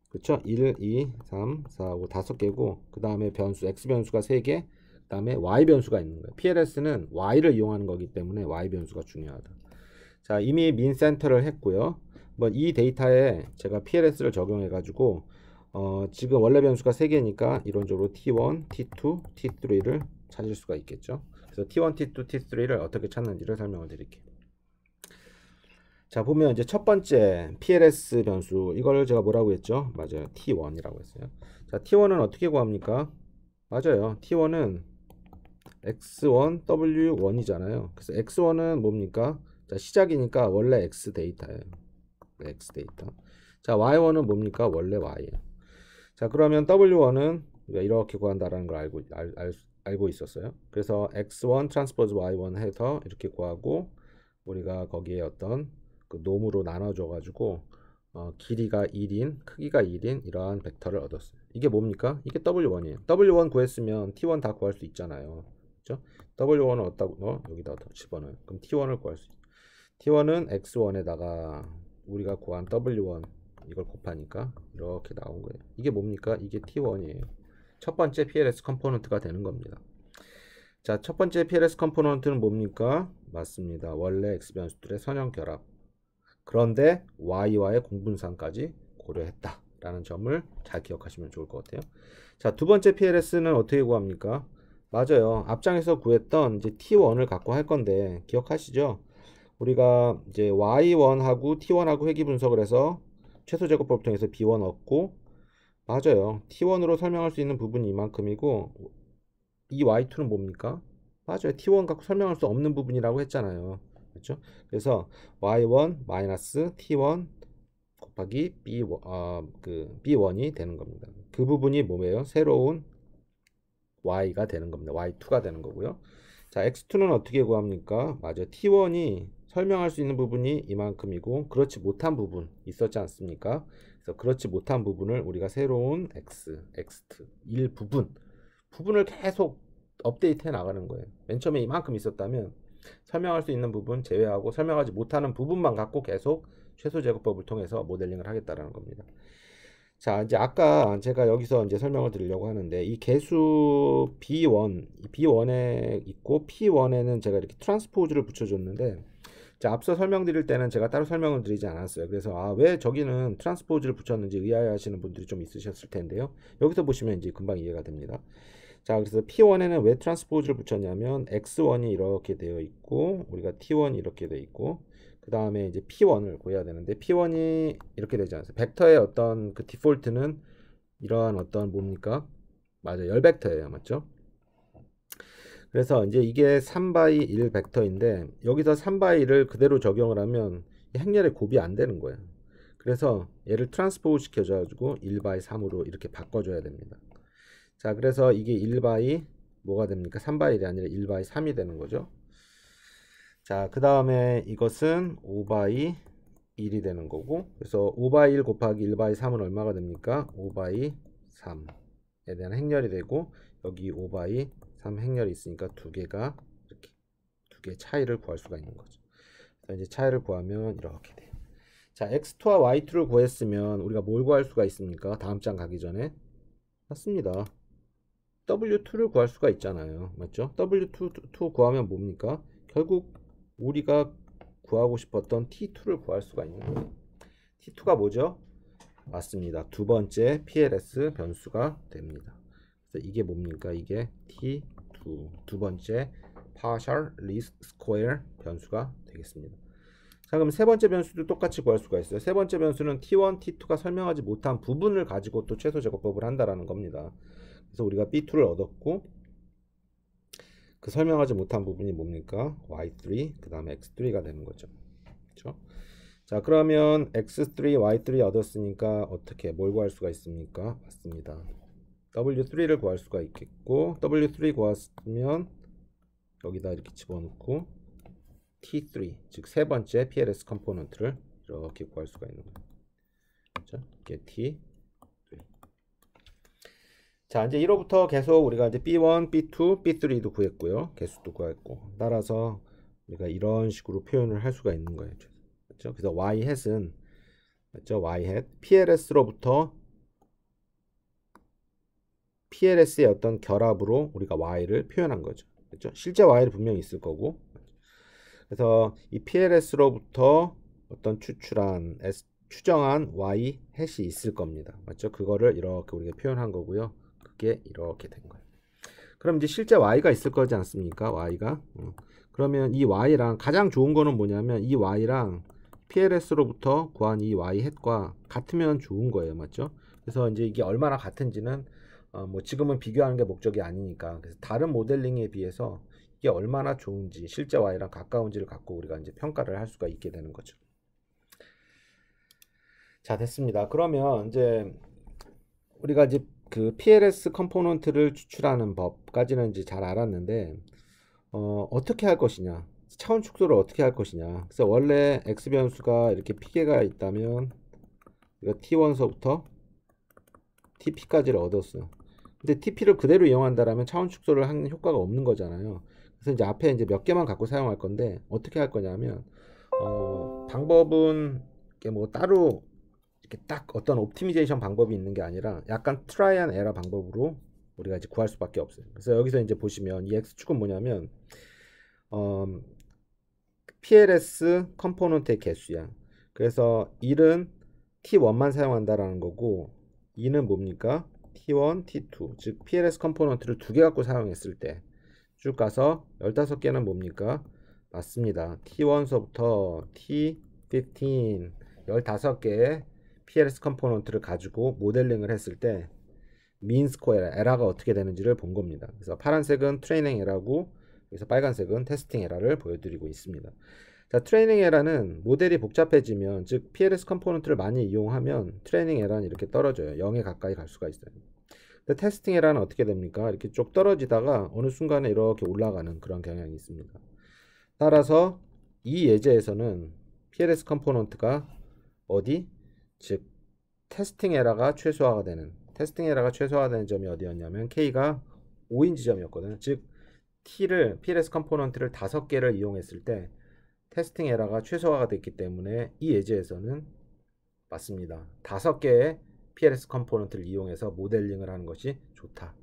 그렇죠? 1, 2, 3, 4, 5, 5개고, 그 다음에 변수, x 변수가 3개, 그 다음에 y 변수가 있는 거예요. PLS는 y를 이용하는 거기 때문에 y 변수가 중요하다. 자, 이미 민 센터를 했고요. 뭐 이 데이터에 제가 PLS를 적용해 가지고 지금 원래 변수가 3개니까 이론적으로 T1, T2, T3를 찾을 수가 있겠죠. 그래서 T1, T2, T3를 어떻게 찾는지를 설명을 드릴게요. 자, 보면 이제 첫 번째 PLS 변수, 이걸 제가 뭐라고 했죠? 맞아요. T1이라고 했어요. 자, T1은 어떻게 구합니까? 맞아요. T1은 X1, W1이잖아요. 그래서 X1은 뭡니까? 자, 시작이니까 원래 X 데이터예요. X 데이터. 자, Y1은 뭡니까? 원래 Y예요. 자, 그러면 W1은 우리가 이렇게 구한다라는 걸 알고 있었어요. 그래서 X1 트랜스포즈 Y1 해서 이렇게 구하고, 우리가 거기에 어떤 그 놈으로 나눠줘 가지고 길이가 1인, 크기가 1인 이러한 벡터를 얻었어요. 이게 뭡니까? 이게 W1이에요. W1 구했으면 T1 다 구할 수 있잖아요. 그렇죠? W1은 어디다 여기다 집어넣어요. 그럼 T1을 구할 수 있어요. T1은 X1에다가 우리가 구한 W1 이걸 곱하니까 이렇게 나온 거예요. 이게 뭡니까? 이게 T1이에요. 첫 번째 PLS 컴포넌트가 되는 겁니다. 자, 첫 번째 PLS 컴포넌트는 뭡니까? 맞습니다. 원래 X 변수들의 선형 결합. 그런데 Y와의 공분상까지 고려했다 라는 점을 잘 기억하시면 좋을 것 같아요. 자, 두 번째 PLS는 어떻게 구합니까? 맞아요. 앞장에서 구했던 이제 T1을 갖고 할 건데 기억하시죠? 우리가 이제 Y1하고 T1하고 회귀 분석을 해서 최소 제곱법을 통해서 B1 얻고, 맞아요. T1으로 설명할 수 있는 부분이 이만큼이고, 이 Y2는 뭡니까? 맞아요. T1 갖고 설명할 수 없는 부분이라고 했잖아요. 그렇죠? 그래서 Y1 마이너스 T1 곱하기 B1이 되는 겁니다. 그 부분이 뭐예요? 새로운 Y가 되는 겁니다. Y2가 되는 거고요. 자, X2는 어떻게 구합니까? 맞아요. T1이 설명할 수 있는 부분이 이만큼이고, 그렇지 못한 부분 있었지 않습니까? 그래서 그렇지 못한 부분을 우리가 새로운 X2 부분을 계속 업데이트 해 나가는 거예요. 맨 처음에 이만큼 있었다면 설명할 수 있는 부분 제외하고 설명하지 못하는 부분만 갖고 계속 최소 제곱법을 통해서 모델링을 하겠다라는 겁니다. 자, 이제 아까 제가 여기서 이제 설명을 드리려고 하는데, 이 개수 B1에 있고 P1에는 제가 이렇게 트랜스포즈를 붙여줬는데, 자, 앞서 설명드릴 때는 제가 따로 설명을 드리지 않았어요. 그래서 왜 저기는 트랜스포즈를 붙였는지 의아해하시는 분들이 좀 있으셨을 텐데요. 여기서 보시면 이제 금방 이해가 됩니다. 자, 그래서 P1에는 왜 트랜스포즈를 붙였냐면 X1이 이렇게 되어 있고, 우리가 T1이 이렇게 되어 있고, 그 다음에 이제 P1을 구해야 되는데, P1이 이렇게 되지 않아요. 벡터의 어떤 그 디폴트는 이러한 어떤 뭡니까? 맞아요. 열 벡터예요. 맞죠? 그래서 이제 이게 3x 1 벡터인데, 여기서 3x 1을 그대로 적용을 하면 행렬의 곱이 안 되는 거예요. 그래서 얘를 트랜스포즈 시켜줘가지고 1x3으로 이렇게 바꿔줘야 됩니다. 자, 그래서 이게 1x 뭐가 됩니까? 3x 1이 아니라 1x 3이 되는 거죠. 자, 그 다음에 이것은 5x 1이 되는 거고, 그래서 5x 1 곱하기 1x 3은 얼마가 됩니까? 5x 3에 대한 행렬이 되고, 여기 5x 3 행렬이 있으니까 두 개가 이렇게 두 개의 차이를 구할 수가 있는 거죠. 그래서 이제 차이를 구하면 이렇게 돼요. 자, X2와 Y2를 구했으면 우리가 뭘 구할 수가 있습니까? 다음 장 가기 전에. 맞습니다. W2를 구할 수가 있잖아요. 맞죠? W2 구하면 뭡니까? 결국 우리가 구하고 싶었던 T2를 구할 수가 있는 거예요. T2가 뭐죠? 맞습니다. 두 번째 PLS 변수가 됩니다. 그래서 이게 뭡니까? 이게 T2, 두 번째 partial least square 변수가 되겠습니다. 자, 그럼 세 번째 변수도 똑같이 구할 수가 있어요. 세 번째 변수는 T1, T2가 설명하지 못한 부분을 가지고 또 최소 제곱법을 한다라는 겁니다. 그래서 우리가 B2를 얻었고 그 설명하지 못한 부분이 뭡니까? Y3 그 다음에 X3가 되는 거죠. 그렇죠? 자, 그러면 X3, Y3 얻었으니까 어떻게 뭘 구할 수가 있습니까? 맞습니다. W3를 구할 수가 있겠고 W3 구했으면 여기다 이렇게 집어넣고 T3 즉 세 번째 PLS 컴포넌트를 이렇게 구할 수가 있는 거예요. 그렇죠? 이게 T3. 자, 이제 1호부터 계속 우리가 이제 B1, B2, B3도 구했고요. 개수도 구했고. 따라서 우리가 이런 식으로 표현을 할 수가 있는 거예요. 그렇죠? 그래서 Y 햇은 맞죠? Y 햇 PLS로부터 PLS의 어떤 결합으로 우리가 Y를 표현한 거죠. 그렇죠? 실제 Y는 분명히 있을 거고. 그래서 이 PLS로부터 어떤 추정한 Y 햇이 있을 겁니다. 맞죠? 그거를 이렇게 우리가 표현한 거고요. 그게 이렇게 된 거예요. 그럼 이제 실제 Y가 있을 거지 않습니까? Y가. 그러면 이 Y랑 가장 좋은 거는 뭐냐면 이 Y랑 PLS로부터 구한 이 Y 햇과 같으면 좋은 거예요. 맞죠? 그래서 이제 이게 얼마나 같은지는 뭐 지금은 비교하는 게 목적이 아니니까 그래서 다른 모델링에 비해서 이게 얼마나 좋은지 실제 Y랑 가까운지를 갖고 우리가 이제 평가를 할 수가 있게 되는 거죠. 자, 됐습니다. 그러면 이제 우리가 이제 그 PLS 컴포넌트를 추출하는 법까지는 이제 잘 알았는데 어떻게 할 것이냐, 차원 축소를 어떻게 할 것이냐. 그래서 원래 X 변수가 이렇게 P개가 있다면 이거 T1서부터 TP까지를 얻었어. 근데 TP를 그대로 이용한다라면 차원 축소를 하는 효과가 없는 거잖아요. 그래서 이제 앞에 이제 몇 개만 갖고 사용할 건데 어떻게 할 거냐면 방법은 이렇게 뭐 따로 이렇게 딱 어떤 옵티미제이션 방법이 있는 게 아니라 약간 트라이 앤 에러 방법으로 우리가 이제 구할 수밖에 없어요. 그래서 여기서 이제 보시면 이 X축은 뭐냐면 PLS 컴포넌트의 개수야. 그래서 1은 T1만 사용한다라는 거고 2는 뭡니까? T1, T2 즉 PLS 컴포넌트를 두 개 갖고 사용했을 때 쭉 가서 15개는 뭡니까? 맞습니다. T1서부터 T15 15개의 PLS 컴포넌트를 가지고 모델링을 했을 때 민 스코어 에러가 어떻게 되는지를 본 겁니다. 그래서 파란색은 트레이닝 에러고 그래서 빨간색은 테스팅 에러를 보여드리고 있습니다. 자, 트레이닝 에러는 모델이 복잡해지면 즉 PLS 컴포넌트를 많이 이용하면 트레이닝 에러는 이렇게 떨어져요. 0에 가까이 갈 수가 있어요. 근데 테스팅 에러는 어떻게 됩니까? 이렇게 쭉 떨어지다가 어느 순간에 이렇게 올라가는 그런 경향이 있습니다. 따라서 이 예제에서는 PLS 컴포넌트가 어디? 즉 테스팅 에러가 최소화가 되는 점이 어디였냐면 K가 5인 지점이었거든요. 즉 T를 PLS 컴포넌트를 5개를 이용했을 때 테스팅 에러가 최소화가 됐기 때문에 이 예제에서는 맞습니다. 5개의 PLS 컴포넌트를 이용해서 모델링을 하는 것이 좋다.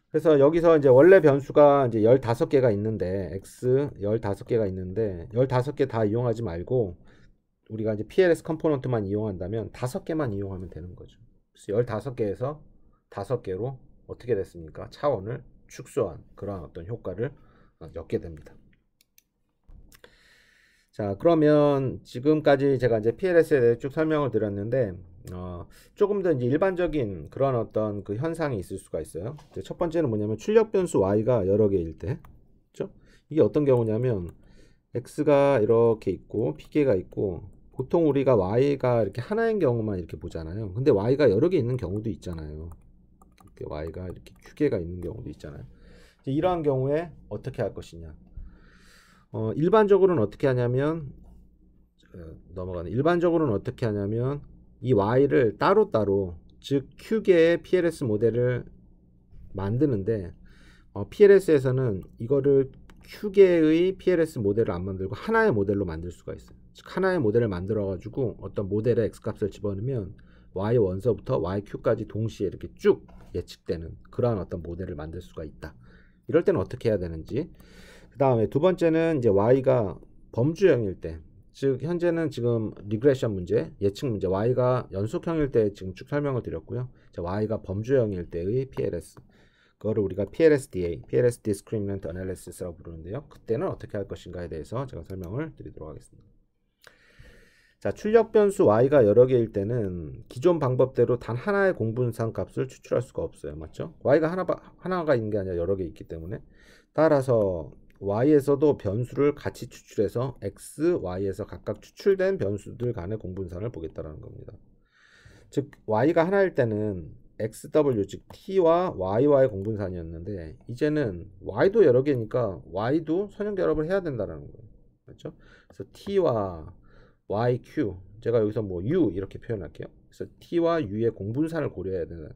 그래서 여기서 이제 원래 변수가 이제 15개가 있는데 X 15개가 있는데 15개 다 이용하지 말고 우리가 이제 PLS 컴포넌트만 이용한다면 5개만 이용하면 되는 거죠. 그래서 15개에서 5개로 어떻게 됐습니까? 차원을 축소한 그러한 어떤 효과를 얻게 됩니다. 자, 그러면 지금까지 제가 이제 PLS에 대해 쭉 설명을 드렸는데 조금 더 이제 일반적인 그런 어떤 그 현상이 있을 수가 있어요. 첫 번째는 뭐냐면 출력 변수 Y가 여러 개일 때, 그렇죠? 이게 어떤 경우냐면 X가 이렇게 있고 P개가 있고 보통 우리가 Y가 이렇게 하나인 경우만 이렇게 보잖아요. 근데 Y가 여러 개 있는 경우도 있잖아요. 이렇게 Y가 이렇게 Q개가 있는 경우도 있잖아요. 이러한 경우에 어떻게 할 것이냐? 일반적으로는 어떻게 하냐면 일반적으로는 어떻게 하냐면 이 Y를 따로따로 즉 Q개의 PLS 모델을 만드는데 PLS에서는 이거를 Q개의 PLS 모델을 안 만들고 하나의 모델로 만들 수가 있어요. 즉 하나의 모델을 만들어 가지고 어떤 모델에 X값을 집어넣으면 Y1서부터 YQ까지 동시에 이렇게 쭉 예측되는 그러한 어떤 모델을 만들 수가 있다. 이럴 때는 어떻게 해야 되는지. 그 다음에 두 번째는 이제 Y가 범주형일 때, 즉 현재는 지금 리그레션 문제, 예측 문제, Y가 연속형일 때 지금 쭉 설명을 드렸고요. Y가 범주형일 때의 PLS, 그거를 우리가 PLSDA, PLS Discriminant Analysis라고 부르는데요. 그때는 어떻게 할 것인가에 대해서 제가 설명을 드리도록 하겠습니다. 자, 출력 변수 y가 여러 개일 때는 기존 방법대로 단 하나의 공분산 값을 추출할 수가 없어요. 맞죠? y가 하나가 있는 게 아니라 여러 개 있기 때문에. 따라서 y에서도 변수를 같이 추출해서 x, y에서 각각 추출된 변수들 간의 공분산을 보겠다라는 겁니다. 즉 y가 하나일 때는 xw 즉 t와 y와의 공분산이었는데 이제는 y도 여러 개니까 y도 선형결합을 해야 된다는 거예요. 맞죠? 그래서 t와 yq 제가 여기서 뭐 u 이렇게 표현할게요. 그래서 t와 u의 공분산을 고려해야 되는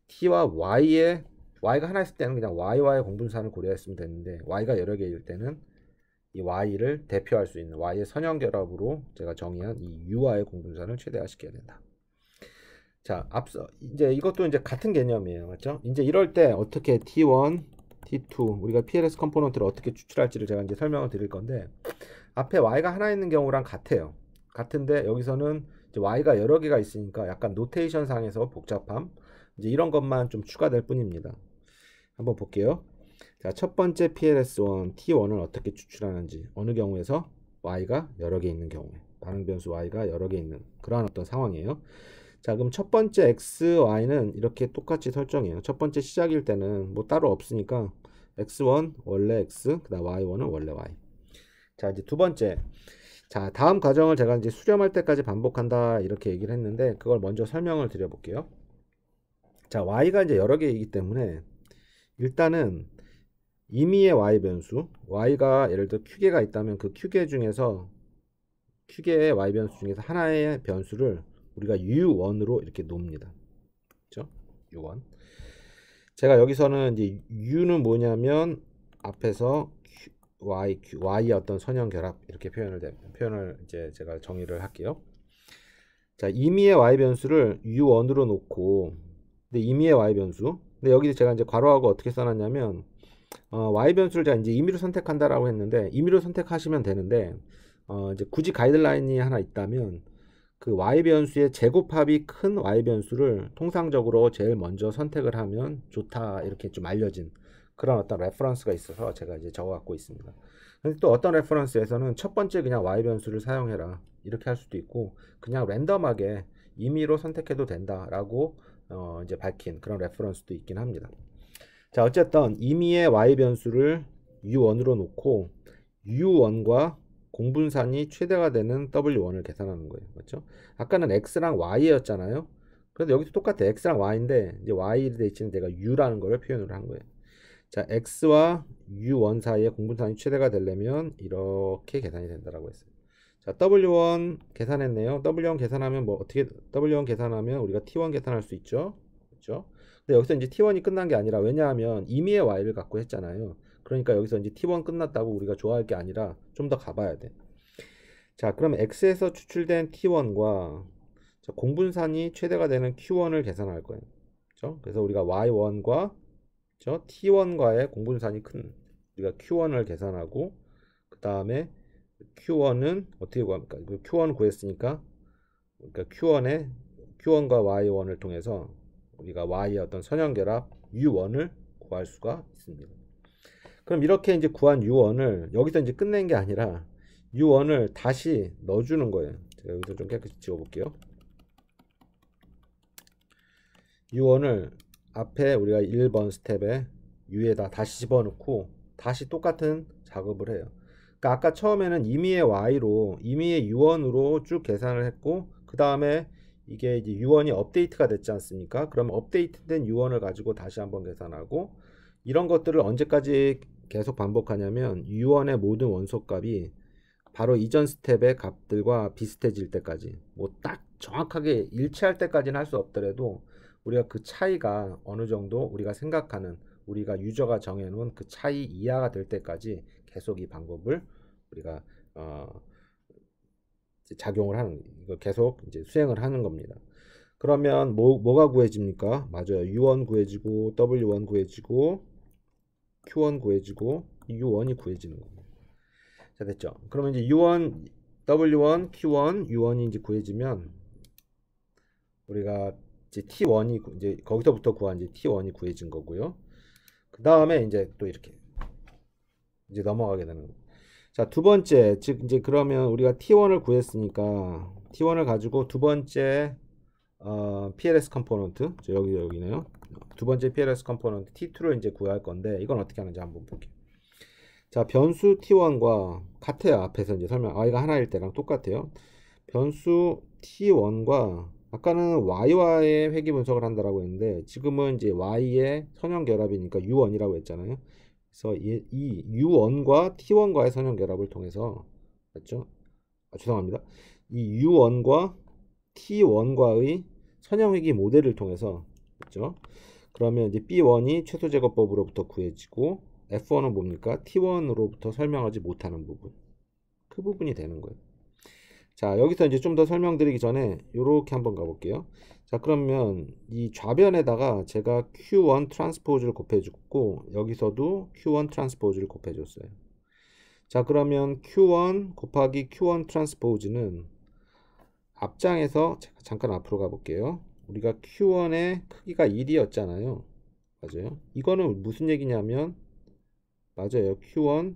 t와 y가 하나 있을 때는 그냥 y와의 공분산을 고려했으면 되는데 y가 여러 개일 때는 이 y를 대표할 수 있는 y의 선형결합으로 제가 정의한 이 u와의 공분산을 최대화시켜야 된다. 자, 앞서 이제 이것도 이제 같은 개념이에요. 맞죠? 이제 이럴 때 어떻게 T1, T2 우리가 PLS 컴포넌트를 어떻게 추출할지를 제가 이제 설명을 드릴 건데 앞에 y가 하나 있는 경우랑 같아요. 같은데 여기서는 이제 y가 여러 개가 있으니까 약간 노테이션 상에서 복잡함 이제 이런 것만 좀 추가될 뿐입니다. 한번 볼게요. 자, 첫 번째 PLS1 T1을 어떻게 추출하는지 어느 경우에서 y가 여러 개 있는 경우에 반응 변수 y가 여러 개 있는 그러한 어떤 상황이에요. 자, 그럼 첫 번째 x, y는 이렇게 똑같이 설정해요. 첫 번째 시작일 때는 뭐 따로 없으니까 x1 원래 x, 그다음 y1은 원래 y. 자, 이제 두 번째. 자, 다음 과정을 제가 이제 수렴할 때까지 반복한다 이렇게 얘기를 했는데 그걸 먼저 설명을 드려 볼게요. 자, y가 이제 여러 개이기 때문에 일단은 임의의 y 변수, y가 예를 들어 q개가 있다면 그 q개 중에서 q개의 y 변수 중에서 하나의 변수를 우리가 u1으로 이렇게 놓습니다. 그렇죠? u1. 제가 여기서는 이제 u는 뭐냐면 앞에서 y의 어떤 선형 결합 이렇게 표현을 이제 제가 정의를 할게요. 자, 임의의 y 변수를 u1으로 놓고 근데 임의의 y 변수. 근데 여기 제가 이제 괄호하고 어떻게 써놨냐면 y 변수를 제가 이제 임의로 선택한다라고 했는데 임의로 선택하시면 되는데 이제 굳이 가이드라인이 하나 있다면 그 y 변수의 제곱합이 큰 y 변수를 통상적으로 제일 먼저 선택을 하면 좋다 이렇게 좀 알려진 그런 어떤 레퍼런스가 있어서 제가 이제 적어 갖고 있습니다. 근데 또 어떤 레퍼런스에서는 첫 번째 그냥 y 변수를 사용해라 이렇게 할 수도 있고 그냥 랜덤하게 임의로 선택해도 된다라고 이제 밝힌 그런 레퍼런스도 있긴 합니다. 자, 어쨌든 임의의 y 변수를 u1으로 놓고 u1과 공분산이 최대가 되는 w1을 계산하는 거예요. 맞죠? 아까는 x랑 y였잖아요. 그런데 여기도 똑같아. x랑 y인데 이제 y 대신에 내가 u라는 걸 표현을 한 거예요. 자, x와 u1 사이에 공분산이 최대가 되려면 이렇게 계산이 된다라고 했어요. 자, w1 계산했네요. w1 계산하면 뭐 어떻게 w1 계산하면 우리가 t1 계산할 수 있죠. 그렇죠? 근데 여기서 이제 t1이 끝난 게 아니라 왜냐하면 임의의 y를 갖고 했잖아요. 그러니까 여기서 이제 t1 끝났다고 우리가 좋아할 게 아니라 좀 더 가봐야 돼. 자, 그럼 x에서 추출된 t1과 공분산이 최대가 되는 q1을 계산할 거예요. 그렇죠? 그래서 우리가 y1과 t1과의 공분산이 큰 우리가 q1을 계산하고 그 다음에 q1은 어떻게 구합니까? q1 구했으니까 그러니까 q1과 y1을 통해서 우리가 y의 어떤 선형결합 u1을 구할 수가 있습니다. 그럼 이렇게 이제 구한 u1을 여기서 이제 끝낸 게 아니라 u1을 다시 넣어주는 거예요. 제가 여기서 좀 깨끗이 지워볼게요. u1을 앞에 우리가 1번 스텝에 u에다 다시 집어넣고 다시 똑같은 작업을 해요. 그러니까 아까 처음에는 임의의 y로 임의의 u1으로 쭉 계산을 했고 그 다음에 이게 이제 u1이 업데이트가 됐지 않습니까? 그럼 업데이트된 u1을 가지고 다시 한번 계산하고 이런 것들을 언제까지 계속 반복하냐면 u1의 모든 원소값이 바로 이전 스텝의 값들과 비슷해질 때까지 뭐 딱 정확하게 일치할 때까지는 할 수 없더라도 우리가 그 차이가 어느 정도 우리가 생각하는 우리가 유저가 정해놓은 그 차이 이하가 될 때까지 계속 이 방법을 우리가 작용을 하는 이걸 계속 이제 수행을 하는 겁니다. 그러면 뭐가 구해집니까? 맞아요. U1 구해지고 W1 구해지고 Q1 구해지고 U1이 구해지는 겁니다. 자, 됐죠? 그러면 이제 U1, W1, Q1, U1이 이제 구해지면 우리가 이제 T1이 이제 거기서부터 구한 이제 T1이 구해진 거고요. 그 다음에 이제 또 이렇게 이제 넘어가게 되는 거예요. 자, 두 번째, 즉 이제 그러면 우리가 T1을 구했으니까 T1을 가지고 두 번째 PLS 컴포넌트, 여기네요. 두 번째 PLS 컴포넌트 T2를 이제 구할 건데 이건 어떻게 하는지 한번 볼게요. 자, 변수 T1과 같아요. 앞에서 이제 설명, y가 하나일 때랑 똑같아요. 변수 T1과 아까는 y와의 회귀 분석을 한다라고 했는데 지금은 이제 y의 선형 결합이니까 U1이라고 했잖아요. 그래서 이 U1과 T1과의 선형 결합을 통해서, 맞죠? 죄송합니다. 이 U1과 T1과의 선형 회귀 모델을 통해서, 맞죠? 그러면 이제 B1이 최소 제거법으로부터 구해지고 F1은 뭡니까? T1으로부터 설명하지 못하는 부분. 그 부분이 되는 거예요. 자, 여기서 이제 좀 더 설명드리기 전에 이렇게 한번 가볼게요. 자, 그러면 이 좌변에다가 제가 Q1 트랜스포즈를 곱해줬고 여기서도 Q1 트랜스포즈를 곱해줬어요. 자, 그러면 Q1 곱하기 Q1 트랜스포즈는 앞장에서 잠깐 앞으로 가볼게요. 우리가 Q1의 크기가 1이었잖아요. 맞아요. 이거는 무슨 얘기냐면, 맞아요. Q1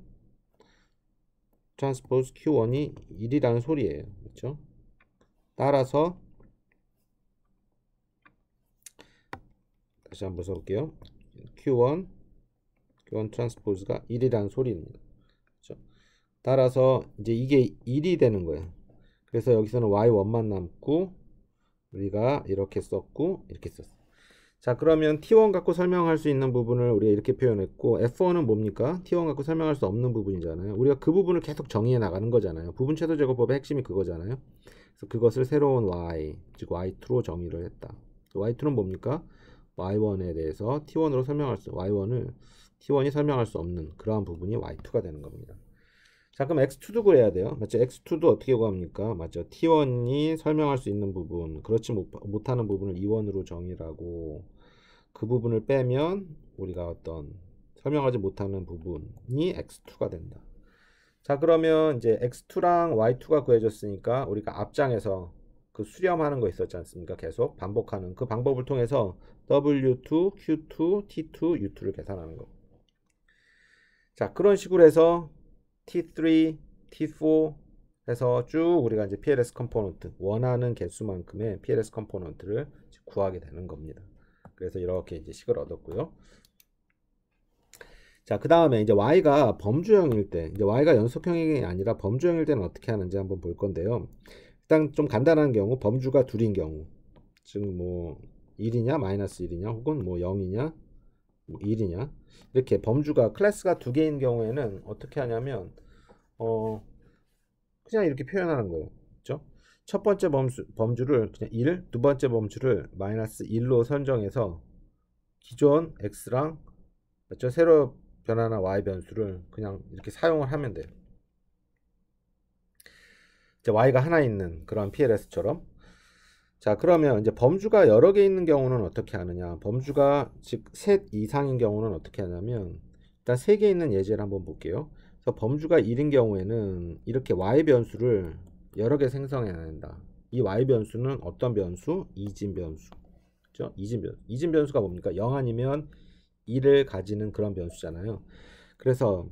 트랜스포즈 Q1이 1이라는 소리예요. 그렇죠? 따라서 다시 한번 써볼게요. Q1 트랜스포즈가 1이라는 소리입니다. 그렇죠? 따라서 이제 이게 1이 되는 거예요. 그래서 여기서는 Y1만 남고 우리가 이렇게 썼고 이렇게 썼어요. 자, 그러면 T1 갖고 설명할 수 있는 부분을 우리가 이렇게 표현했고 F1은 뭡니까? T1 갖고 설명할 수 없는 부분이잖아요. 우리가 그 부분을 계속 정의해 나가는 거잖아요. 부분 최소 제거법의 핵심이 그거잖아요. 그래서 그것을 새로운 Y, 즉 Y2로 정의를 했다. Y2는 뭡니까? Y1에 대해서 T1으로 설명할 수, Y1을 T1이 설명할 수 없는 그러한 부분이 Y2가 되는 겁니다. 자, 그럼 X2도 그래야 돼요. 맞죠? X2도 어떻게 구합니까? 맞죠? T1이 설명할 수 있는 부분, 그렇지 못하는 부분을 E1으로 정의를 하고 그 부분을 빼면 우리가 어떤 설명하지 못하는 부분이 X2가 된다. 자, 그러면 이제 X2랑 Y2가 구해졌으니까 우리가 앞장에서 그 수렴하는 거 있었지 않습니까? 계속 반복하는 그 방법을 통해서 W2, Q2, T2, U2를 계산하는 거. 자, 그런 식으로 해서 T3, T4 해서 쭉 우리가 이제 PLS 컴포넌트, 원하는 개수만큼의 PLS 컴포넌트를 구하게 되는 겁니다. 그래서 이렇게 이제 식을 얻었고요. 자, 그 다음에 이제 y가 범주형일 때, 이제 y가 연속형이 아니라 범주형일 때는 어떻게 하는지 한번 볼 건데요. 일단 좀 간단한 경우, 범주가 둘인 경우, 즉 뭐 1이냐, 마이너스 1이냐, 혹은 뭐 0이냐, 뭐 1이냐, 이렇게 범주가 클래스가 두 개인 경우에는 어떻게 하냐면 그냥 이렇게 표현하는 거예요. 그렇죠? 첫 번째 범주를 그냥 1, 두 번째 범주를 마이너스 1로 선정해서 기존 x랑, 맞죠? 새로 변화나 y 변수를 그냥 이렇게 사용을 하면 돼요. 이제 y가 하나 있는 그런 PLS처럼. 자, 그러면 이제 범주가 여러 개 있는 경우는 어떻게 하느냐? 범주가 즉 셋 이상인 경우는 어떻게 하냐면, 일단 세 개 있는 예제를 한번 볼게요. 그래서 범주가 1인 경우에는 이렇게 y 변수를 여러 개 생성해야 된다. 이 y 변수는 어떤 변수? 이진 변수. 그렇죠? 이진 변수가 뭡니까? 0 아니면 1을 가지는 그런 변수잖아요. 그래서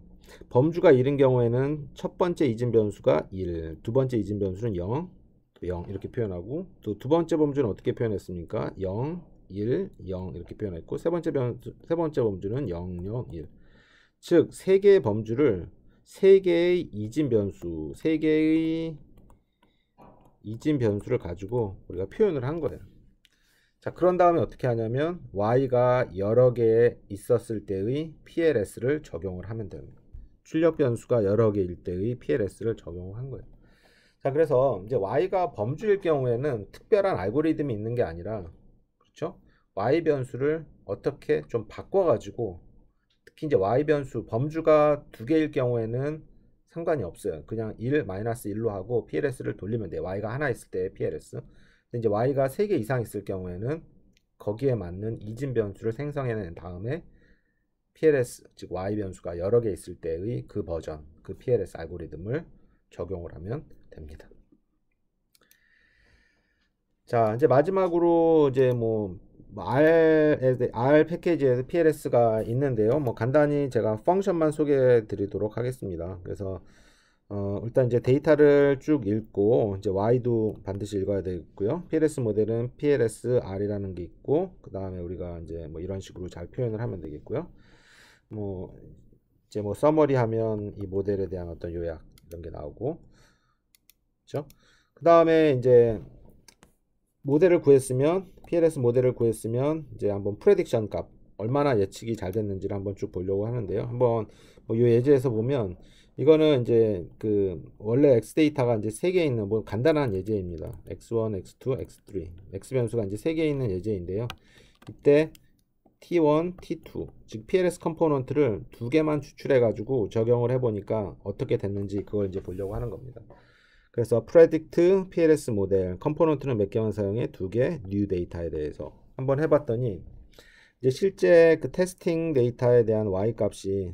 범주가 1인 경우에는 첫 번째 이진 변수가 1, 두 번째 이진 변수는 0, 0 이렇게 표현하고, 또 두 번째 범주는 어떻게 표현했습니까? 0, 1, 0 이렇게 표현했고, 세 번째 범주는 0, 0, 1. 즉, 세 개의 범주를 세 개의 이진 변수를 가지고 우리가 표현을 한 거예요. 자, 그런 다음에 어떻게 하냐면 y가 여러 개 있었을 때의 PLS를 적용을 하면 됩니다. 출력 변수가 여러 개일 때의 PLS를 적용을 한 거예요. 자, 그래서 이제 y가 범주일 경우에는 특별한 알고리즘이 있는 게 아니라, 그렇죠? y 변수를 어떻게 좀 바꿔가지고, 특히 이제 y 변수 범주가 두 개일 경우에는 상관이 없어요. 그냥 1, 마이너스 1로 하고 PLS를 돌리면 돼요. y가 하나 있을 때 PLS. 근데 이제 y가 3개 이상 있을 경우에는 거기에 맞는 이진 변수를 생성해낸 다음에 PLS, 즉 y 변수가 여러 개 있을 때의 그 버전, 그 PLS 알고리즘을 적용을 하면 됩니다. 자, 이제 마지막으로 이제 뭐 R 패키지에서 PLS가 있는데요. 뭐 간단히 제가 펑션만 소개해 드리도록 하겠습니다. 그래서 일단 이제 데이터를 쭉 읽고 이제 y도 반드시 읽어야 되겠고요. PLS 모델은 PLSR이라는 게 있고 그 다음에 우리가 이제 뭐 이런 식으로 잘 표현을 하면 되겠고요. 뭐 이제 뭐 서머리 하면 이 모델에 대한 어떤 요약 이런 게 나오고, 그렇죠? 그 다음에 이제 모델을 구했으면 PLS 모델을 구했으면 이제 한번 프레딕션 값 얼마나 예측이 잘 됐는지를 한번 쭉 보려고 하는데요. 한번 뭐 이 예제에서 보면 이거는 이제 그 원래 X 데이터가 이제 세 개 있는 뭐 간단한 예제입니다. X1, X2, X3 X 변수가 이제 세 개 있는 예제인데요. 이때 T1, T2 즉 PLS 컴포넌트를 두 개만 추출해 가지고 적용을 해 보니까 어떻게 됐는지 그걸 이제 보려고 하는 겁니다. 그래서 predict PLS 모델 컴포넌트는 몇 개만 사용해 두 개 new 데이터에 대해서 한번 해봤더니 이제 실제 그 테스팅 데이터에 대한 y 값이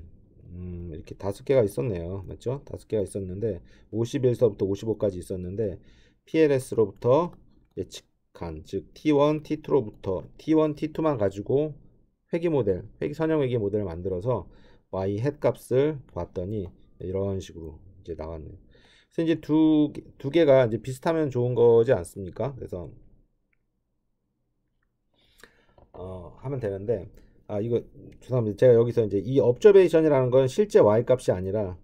이렇게 5개가 있었네요. 맞죠? 5개가 있었는데 51서부터 55까지 있었는데 PLS로부터 예측한 즉 T1, T2로부터 T1, T2만 가지고 회귀 모델, 선형 회귀 모델을 만들어서 y 햇 값을 봤더니 이런 식으로 이제 나왔네요. 그래서 이제 두 개가 이제 비슷하면 좋은 거지 않습니까? 그래서 하면 되는데, 이거 죄송합니다. 제가 여기서 이제 이 observation이라는 건 실제 y 값이 아니라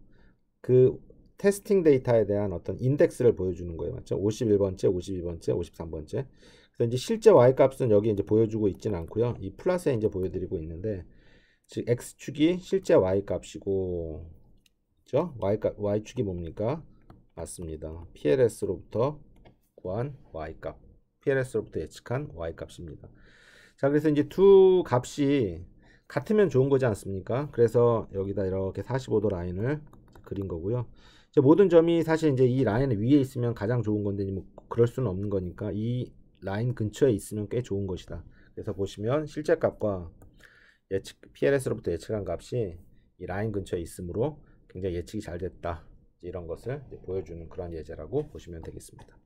그 테스팅 데이터에 대한 어떤 인덱스를 보여주는 거예요. 맞죠? 51번째, 52번째, 53번째. 그래서 이제 실제 y 값은 여기 이제 보여주고 있지는 않고요. 이 플러스에 이제 보여드리고 있는데, 즉 x축이 실제 y 값이고, 그죠? y축이 뭡니까? 맞습니다. PLS로부터 구한 y값, PLS로부터 예측한 y값입니다. 자, 그래서 이제 두 값이 같으면 좋은 거지 않습니까? 그래서 여기다 이렇게 45도 라인을 그린 거고요. 이제 모든 점이 사실 이제 이 라인 위에 있으면 가장 좋은 건데 뭐 그럴 수는 없는 거니까 이 라인 근처에 있으면 꽤 좋은 것이다. 그래서 보시면 실제 값과 PLS로부터 예측한 값이 이 라인 근처에 있으므로 굉장히 예측이 잘 됐다. 이런 것을 보여주는 그런 예제라고 보시면 되겠습니다.